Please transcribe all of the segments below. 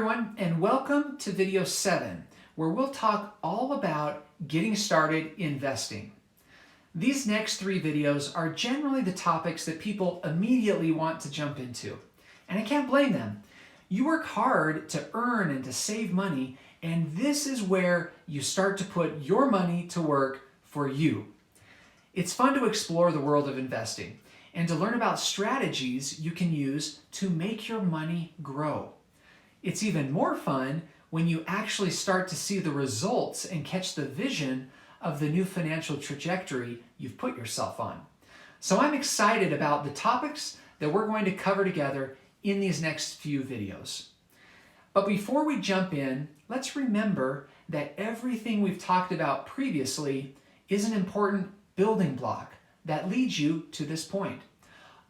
everyone, and welcome to video 7, where we'll talk all about getting started investing. These next 3 videos are generally the topics that people immediately want to jump into, and I can't blame them. You work hard to earn and to save money, and this is where you start to put your money to work for you. It's fun to explore the world of investing and to learn about strategies you can use to make your money grow. It's even more fun when you actually start to see the results and catch the vision of the new financial trajectory you've put yourself on. So I'm excited about the topics that we're going to cover together in these next few videos. But before we jump in, let's remember that everything we've talked about previously is an important building block that leads you to this point.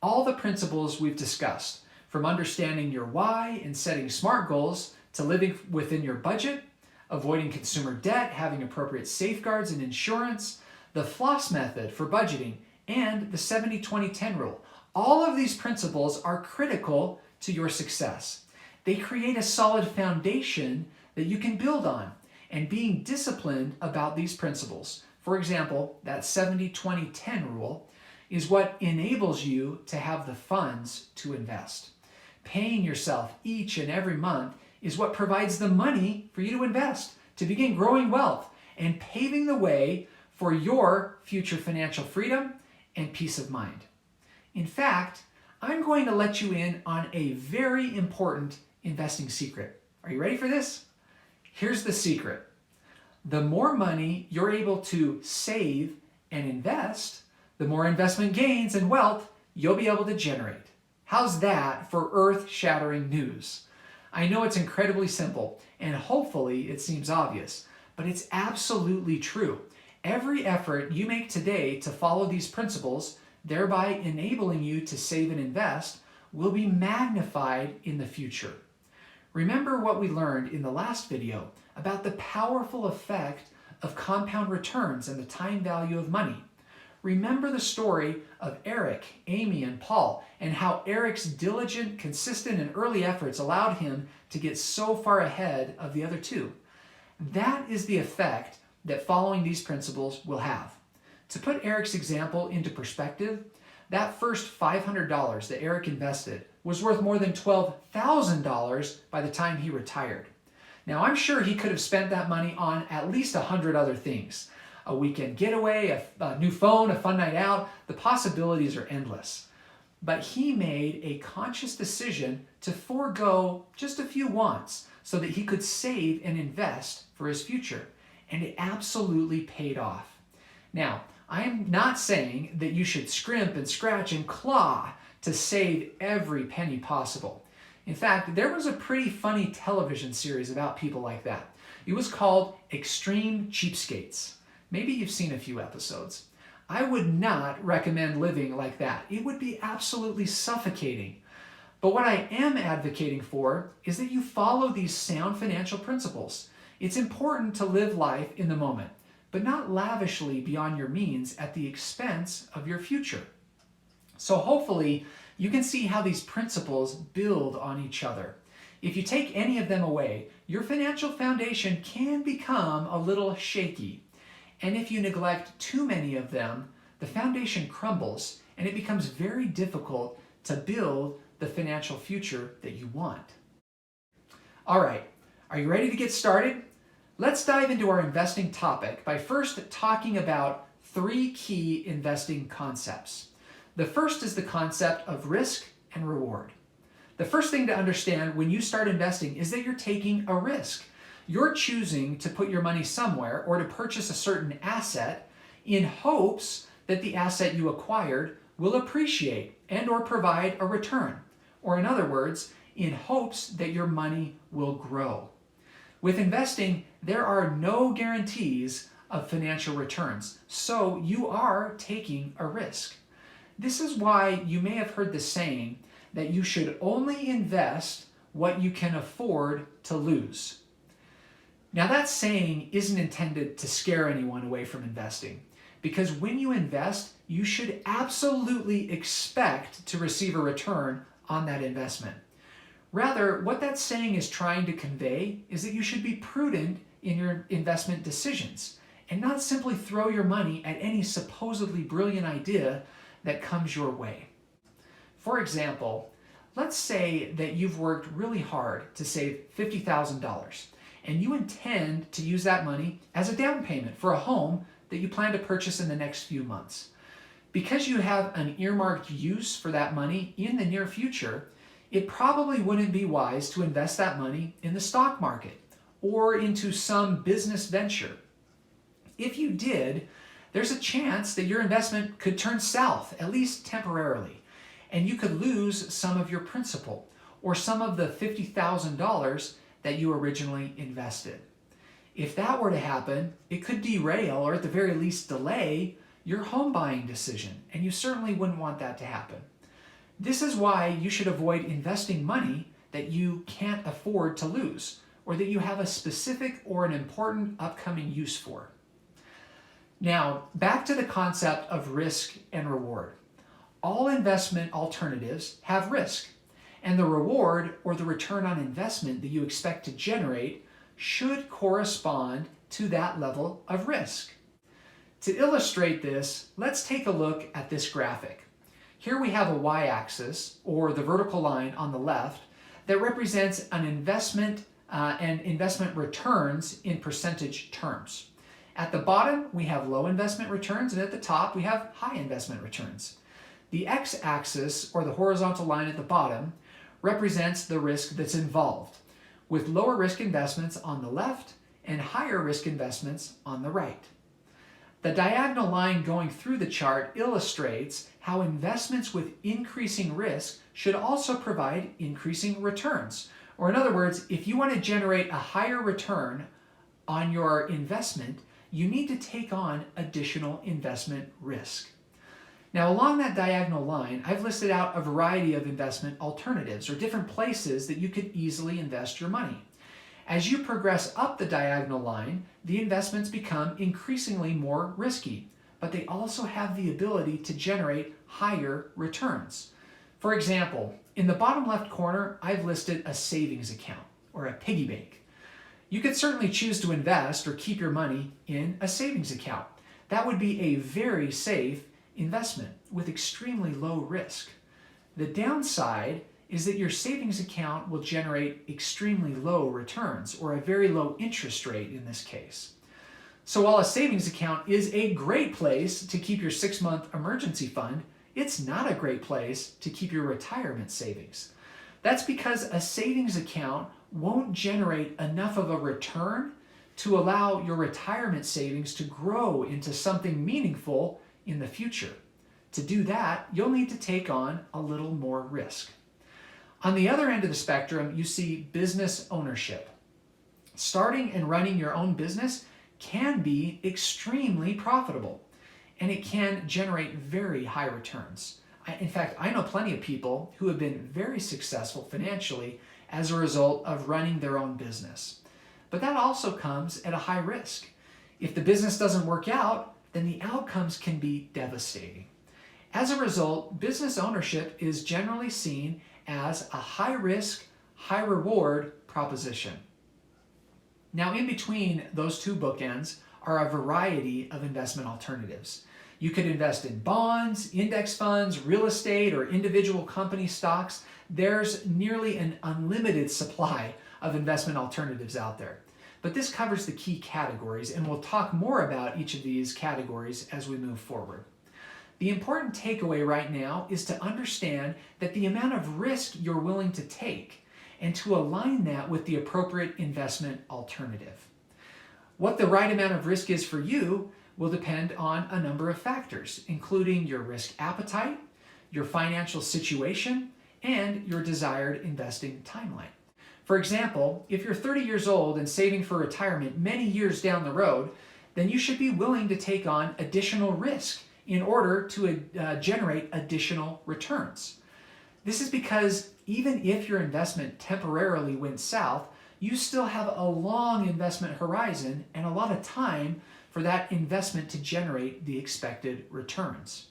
All the principles we've discussed, from understanding your why and setting SMART goals to living within your budget, avoiding consumer debt, having appropriate safeguards and insurance, the FLOSS method for budgeting, and the 70-20-10 rule. All of these principles are critical to your success. They create a solid foundation that you can build on, and being disciplined about these principles, for example, that 70-20-10 rule, is what enables you to have the funds to invest. Paying yourself each and every month is what provides the money for you to invest, to begin growing wealth and paving the way for your future financial freedom and peace of mind. In fact, I'm going to let you in on a very important investing secret. Are you ready for this? Here's the secret. The more money you're able to save and invest, the more investment gains and wealth you'll be able to generate. How's that for earth-shattering news? I know it's incredibly simple, and hopefully it seems obvious, but it's absolutely true. Every effort you make today to follow these principles, thereby enabling you to save and invest, will be magnified in the future. Remember what we learned in the last video about the powerful effect of compound returns and the time value of money. Remember the story of Eric, Amy, and Paul, and how Eric's diligent, consistent, and early efforts allowed him to get so far ahead of the other two. That is the effect that following these principles will have. To put Eric's example into perspective, that first $500 that Eric invested was worth more than $12,000 by the time he retired. Now, I'm sure he could have spent that money on at least 100 other things. A weekend getaway, a new phone, a fun night out. The possibilities are endless. But he made a conscious decision to forego just a few wants so that he could save and invest for his future. And it absolutely paid off. Now, I am not saying that you should scrimp and scratch and claw to save every penny possible. In fact, there was a pretty funny television series about people like that. It was called Extreme Cheapskates. Maybe you've seen a few episodes. I would not recommend living like that. It would be absolutely suffocating. But what I am advocating for is that you follow these sound financial principles. It's important to live life in the moment, but not lavishly beyond your means at the expense of your future. So hopefully you can see how these principles build on each other. If you take any of them away, your financial foundation can become a little shaky. And if you neglect too many of them, the foundation crumbles and it becomes very difficult to build the financial future that you want. All right, are you ready to get started? Let's dive into our investing topic by first talking about 3 key investing concepts. The first is the concept of risk and reward. The first thing to understand when you start investing is that you're taking a risk. You're choosing to put your money somewhere or to purchase a certain asset in hopes that the asset you acquired will appreciate and or provide a return. Or in other words, in hopes that your money will grow. With investing, there are no guarantees of financial returns, so you are taking a risk. This is why you may have heard the saying that you should only invest what you can afford to lose. Now that saying isn't intended to scare anyone away from investing, because when you invest, you should absolutely expect to receive a return on that investment. Rather, what that saying is trying to convey is that you should be prudent in your investment decisions and not simply throw your money at any supposedly brilliant idea that comes your way. For example, let's say that you've worked really hard to save $50,000 and you intend to use that money as a down payment for a home that you plan to purchase in the next few months. Because you have an earmarked use for that money in the near future, it probably wouldn't be wise to invest that money in the stock market or into some business venture. If you did, there's a chance that your investment could turn south, at least temporarily, and you could lose some of your principal or some of the $50,000 that you originally invested. If that were to happen, it could derail or at the very least delay your home buying decision, and you certainly wouldn't want that to happen. This is why you should avoid investing money that you can't afford to lose or that you have a specific or an important upcoming use for. Now, back to the concept of risk and reward. All investment alternatives have risk, and the reward or the return on investment that you expect to generate should correspond to that level of risk. To illustrate this, let's take a look at this graphic. Here we have a y-axis, or the vertical line on the left, that represents an investment and investment returns in percentage terms. At the bottom, we have low investment returns, and at the top, we have high investment returns. The x-axis, or the horizontal line at the bottom, represents the risk that's involved, with lower risk investments on the left and higher risk investments on the right. The diagonal line going through the chart illustrates how investments with increasing risk should also provide increasing returns. Or in other words, if you want to generate a higher return on your investment, you need to take on additional investment risk. Now, along that diagonal line, I've listed out a variety of investment alternatives or different places that you could easily invest your money. As you progress up the diagonal line, the investments become increasingly more risky, but they also have the ability to generate higher returns. For example, in the bottom left corner, I've listed a savings account or a piggy bank. You could certainly choose to invest or keep your money in a savings account. That would be a very safe investment with extremely low risk. The downside is that your savings account will generate extremely low returns, or a very low interest rate in this case. So while a savings account is a great place to keep your 6-month emergency fund, it's not a great place to keep your retirement savings. That's because a savings account won't generate enough of a return to allow your retirement savings to grow into something meaningful in the future. To do that, you'll need to take on a little more risk. On the other end of the spectrum, you see business ownership. Starting and running your own business can be extremely profitable, and it can generate very high returns. In fact, I know plenty of people who have been very successful financially as a result of running their own business. But that also comes at a high risk. If the business doesn't work out, then the outcomes can be devastating. As a result, business ownership is generally seen as a high-risk, high-reward proposition. Now, in between those two bookends are a variety of investment alternatives. You could invest in bonds, index funds, real estate, or individual company stocks. There's nearly an unlimited supply of investment alternatives out there. But this covers the key categories, and we'll talk more about each of these categories as we move forward. The important takeaway right now is to understand that the amount of risk you're willing to take and to align that with the appropriate investment alternative. What the right amount of risk is for you will depend on a number of factors, including your risk appetite, your financial situation, and your desired investing timeline. For example, if you're 30 years old and saving for retirement many years down the road, then you should be willing to take on additional risk in order to generate additional returns. This is because even if your investment temporarily went south, you still have a long investment horizon and a lot of time for that investment to generate the expected returns.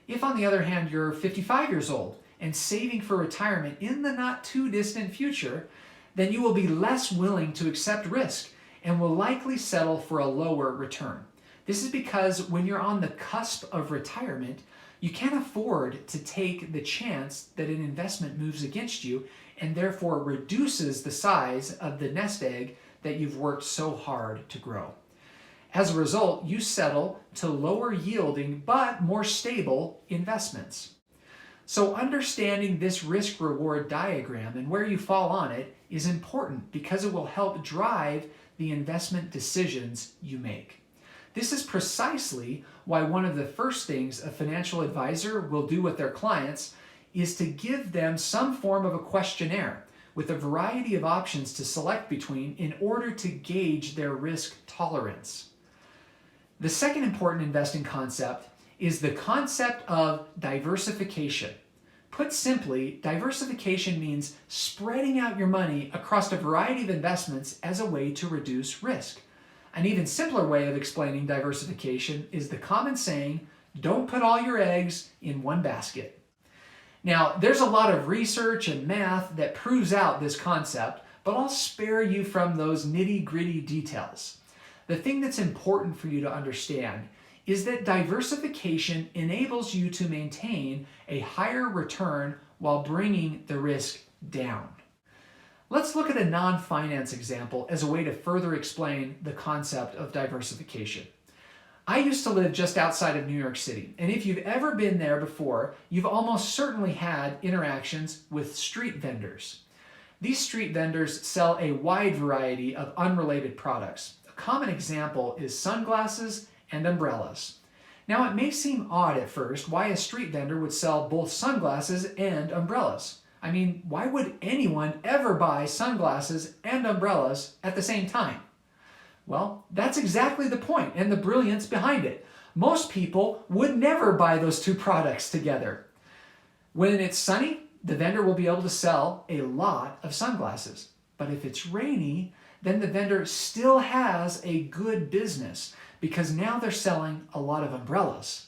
If, on the other hand, you're 55 years old and saving for retirement in the not too distant future, then you will be less willing to accept risk and will likely settle for a lower return. This is because when you're on the cusp of retirement, you can't afford to take the chance that an investment moves against you and therefore reduces the size of the nest egg that you've worked so hard to grow. As a result, you settle to lower yielding but more stable investments. So understanding this risk-reward diagram and where you fall on it is important because it will help drive the investment decisions you make. This is precisely why one of the first things a financial advisor will do with their clients is to give them some form of a questionnaire with a variety of options to select between in order to gauge their risk tolerance. The second important investing concept is the concept of diversification. Put simply, diversification means spreading out your money across a variety of investments as a way to reduce risk. An even simpler way of explaining diversification is the common saying, don't put all your eggs in one basket. Now, there's a lot of research and math that proves out this concept, but I'll spare you from those nitty-gritty details. The thing that's important for you to understand is that diversification enables you to maintain a higher return while bringing the risk down. Let's look at a non-finance example as a way to further explain the concept of diversification. I used to live just outside of New York City, and if you've ever been there before, you've almost certainly had interactions with street vendors. These street vendors sell a wide variety of unrelated products. A common example is sunglasses and umbrellas. Now, it may seem odd at first why a street vendor would sell both sunglasses and umbrellas. I mean, why would anyone ever buy sunglasses and umbrellas at the same time? Well, that's exactly the point and the brilliance behind it. Most people would never buy those two products together. When it's sunny, the vendor will be able to sell a lot of sunglasses. But if it's rainy, then the vendor still has a good business because now they're selling a lot of umbrellas.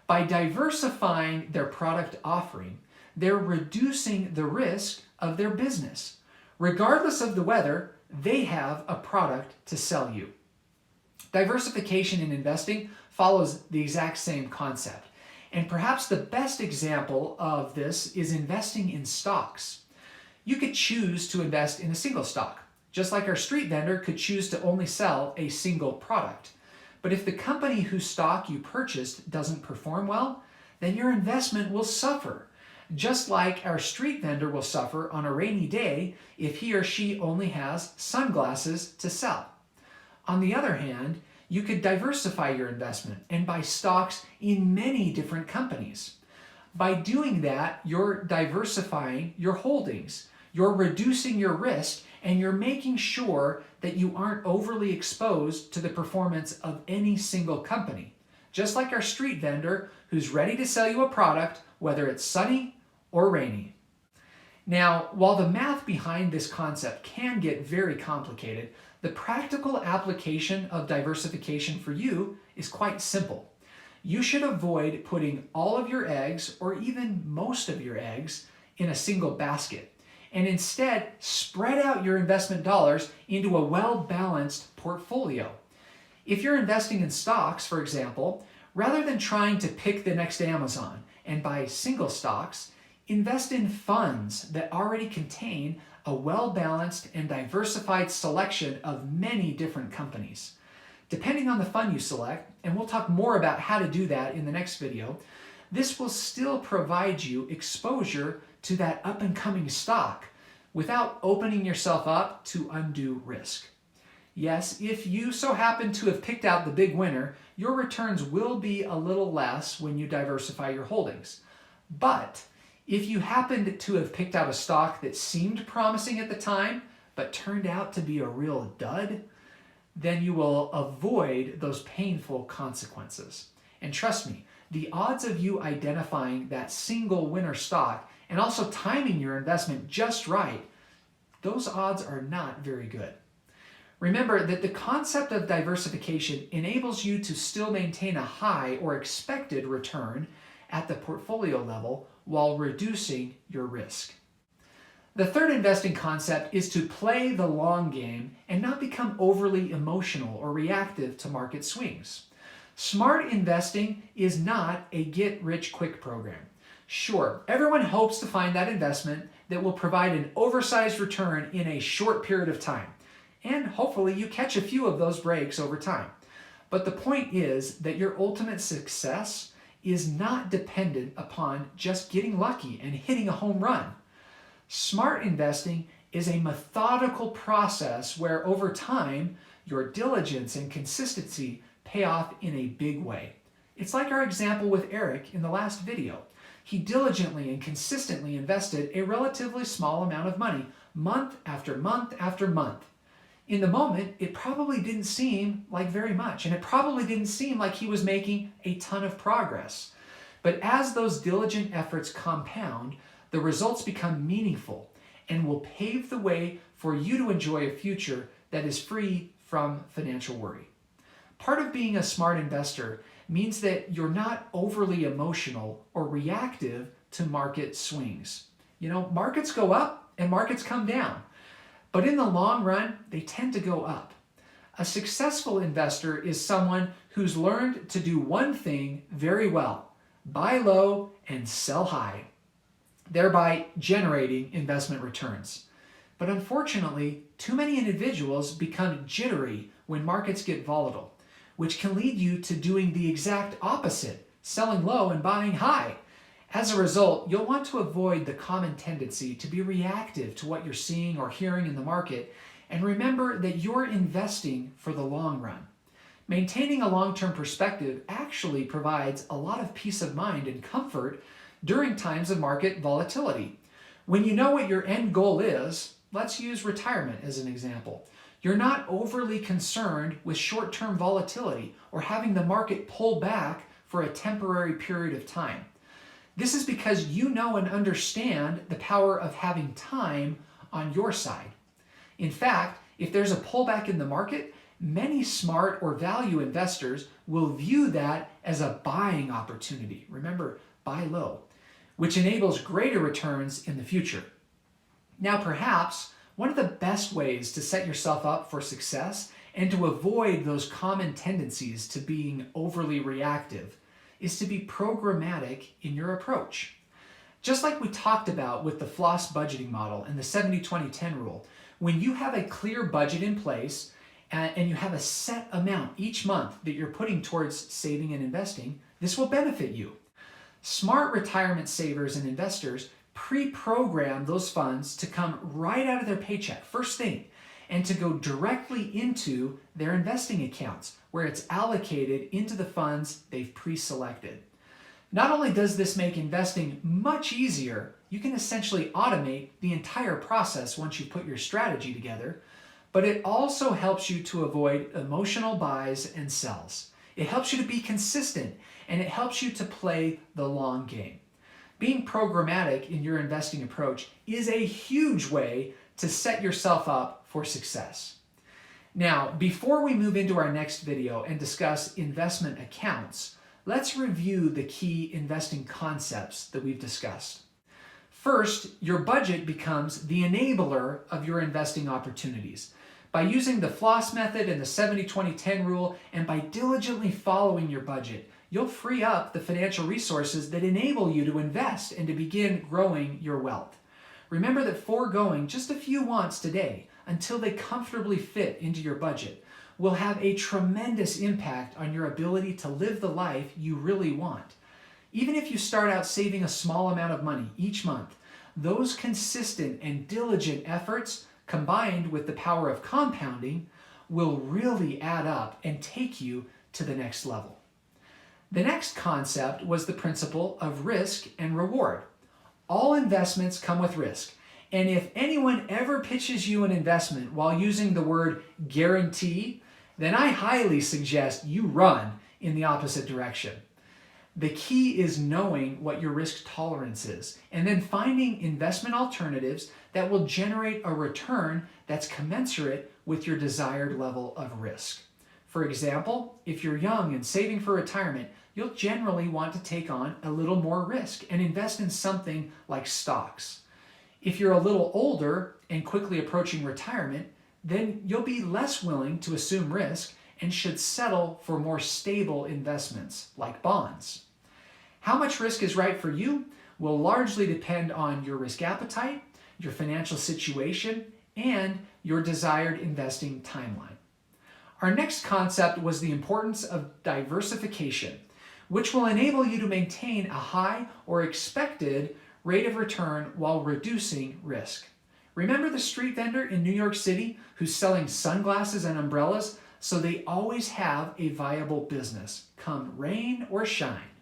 By diversifying their product offering, they're reducing the risk of their business. Regardless of the weather, they have a product to sell you. Diversification in investing follows the exact same concept. And perhaps the best example of this is investing in stocks. You could choose to invest in a single stock, just like our street vendor could choose to only sell a single product. But if the company whose stock you purchased doesn't perform well, then your investment will suffer. Just like our street vendor will suffer on a rainy day if he or she only has sunglasses to sell. On the other hand, you could diversify your investment and buy stocks in many different companies. By doing that, you're diversifying your holdings, you're reducing your risk, and you're making sure that you aren't overly exposed to the performance of any single company. Just like our street vendor who's ready to sell you a product, whether it's sunny or rainy. Now, while the math behind this concept can get very complicated, the practical application of diversification for you is quite simple. You should avoid putting all of your eggs, or even most of your eggs, in a single basket, and instead spread out your investment dollars into a well-balanced portfolio. If you're investing in stocks, for example, rather than trying to pick the next Amazon and buy single stocks, invest in funds that already contain a well-balanced and diversified selection of many different companies. Depending on the fund you select, and we'll talk more about how to do that in the next video, this will still provide you exposure to that up-and-coming stock without opening yourself up to undue risk. Yes, if you so happen to have picked out the big winner, your returns will be a little less when you diversify your holdings. But if you happened to have picked out a stock that seemed promising at the time, but turned out to be a real dud, then you will avoid those painful consequences. And trust me, the odds of you identifying that single winner stock and also timing your investment just right, those odds are not very good. Remember that the concept of diversification enables you to still maintain a high or expected return at the portfolio level while reducing your risk. The third investing concept is to play the long game and not become overly emotional or reactive to market swings. Smart investing is not a get-rich-quick program. Sure, everyone hopes to find that investment that will provide an oversized return in a short period of time, and hopefully you catch a few of those breaks over time. But the point is that your ultimate success is not dependent upon just getting lucky and hitting a home run. Smart investing is a methodical process where over time, your diligence and consistency pay off in a big way. It's like our example with Eric in the last video. He diligently and consistently invested a relatively small amount of money, month after month after month. In the moment, it probably didn't seem like very much, and it probably didn't seem like he was making a ton of progress. But as those diligent efforts compound, the results become meaningful and will pave the way for you to enjoy a future that is free from financial worry. Part of being a smart investor means that you're not overly emotional or reactive to market swings. Markets go up and markets come down, but in the long run, they tend to go up. A successful investor is someone who's learned to do one thing very well: buy low and sell high, thereby generating investment returns. But unfortunately, too many individuals become jittery when markets get volatile, which can lead you to doing the exact opposite, selling low and buying high. As a result, you'll want to avoid the common tendency to be reactive to what you're seeing or hearing in the market, and remember that you're investing for the long run. Maintaining a long-term perspective actually provides a lot of peace of mind and comfort during times of market volatility. When you know what your end goal is, let's use retirement as an example. You're not overly concerned with short-term volatility or having the market pull back for a temporary period of time. This is because you know and understand the power of having time on your side. In fact, if there's a pullback in the market, many smart or value investors will view that as a buying opportunity. Remember, buy low, which enables greater returns in the future. Now, perhaps one of the best ways to set yourself up for success and to avoid those common tendencies to being overly reactive is to be programmatic in your approach. Just like we talked about with the floss budgeting model and the 70-20-10 rule, when you have a clear budget in place and you have a set amount each month that you're putting towards saving and investing, this will benefit you. Smart retirement savers and investors pre-program those funds to come right out of their paycheck, first thing, and to go directly into their investing accounts where it's allocated into the funds they've pre-selected. Not only does this make investing much easier, you can essentially automate the entire process once you put your strategy together, but it also helps you to avoid emotional buys and sells. It helps you to be consistent, and it helps you to play the long game. Being programmatic in your investing approach is a huge way to set yourself up for success. Now, before we move into our next video and discuss investment accounts, let's review the key investing concepts that we've discussed. First, your budget becomes the enabler of your investing opportunities. By using the floss method and the 70-20-10 rule, and by diligently following your budget, you'll free up the financial resources that enable you to invest and to begin growing your wealth. Remember that foregoing just a few wants today until they comfortably fit into your budget will have a tremendous impact on your ability to live the life you really want. Even if you start out saving a small amount of money each month, those consistent and diligent efforts, combined with the power of compounding, will really add up and take you to the next level. The next concept was the principle of risk and reward. All investments come with risk, and if anyone ever pitches you an investment while using the word guarantee, then I highly suggest you run in the opposite direction. The key is knowing what your risk tolerance is, and then finding investment alternatives that will generate a return that's commensurate with your desired level of risk. For example, if you're young and saving for retirement, you'll generally want to take on a little more risk and invest in something like stocks. If you're a little older and quickly approaching retirement, then you'll be less willing to assume risk and should settle for more stable investments like bonds. How much risk is right for you will largely depend on your risk appetite, your financial situation, and your desired investing timeline. Our next concept was the importance of diversification, which will enable you to maintain a high or expected rate of return while reducing risk. Remember the street vendor in New York City who's selling sunglasses and umbrellas so they always have a viable business, come rain or shine?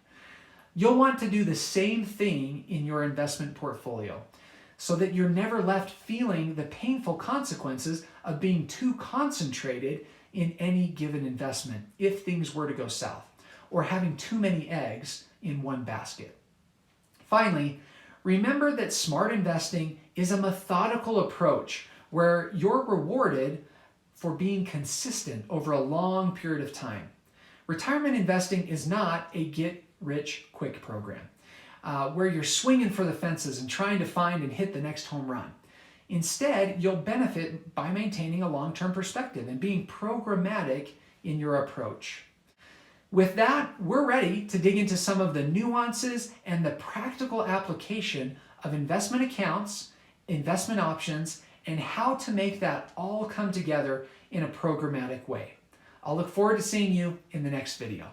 You'll want to do the same thing in your investment portfolio so that you're never left feeling the painful consequences of being too concentrated in any given investment if things were to go south, or having too many eggs in one basket. Finally, remember that smart investing is a methodical approach where you're rewarded for being consistent over a long period of time. Retirement investing is not a get-rich-quick program where you're swinging for the fences and trying to find and hit the next home run. Instead, you'll benefit by maintaining a long-term perspective and being programmatic in your approach. With that, we're ready to dig into some of the nuances and the practical application of investment accounts, investment options, and how to make that all come together in a programmatic way. I'll look forward to seeing you in the next video.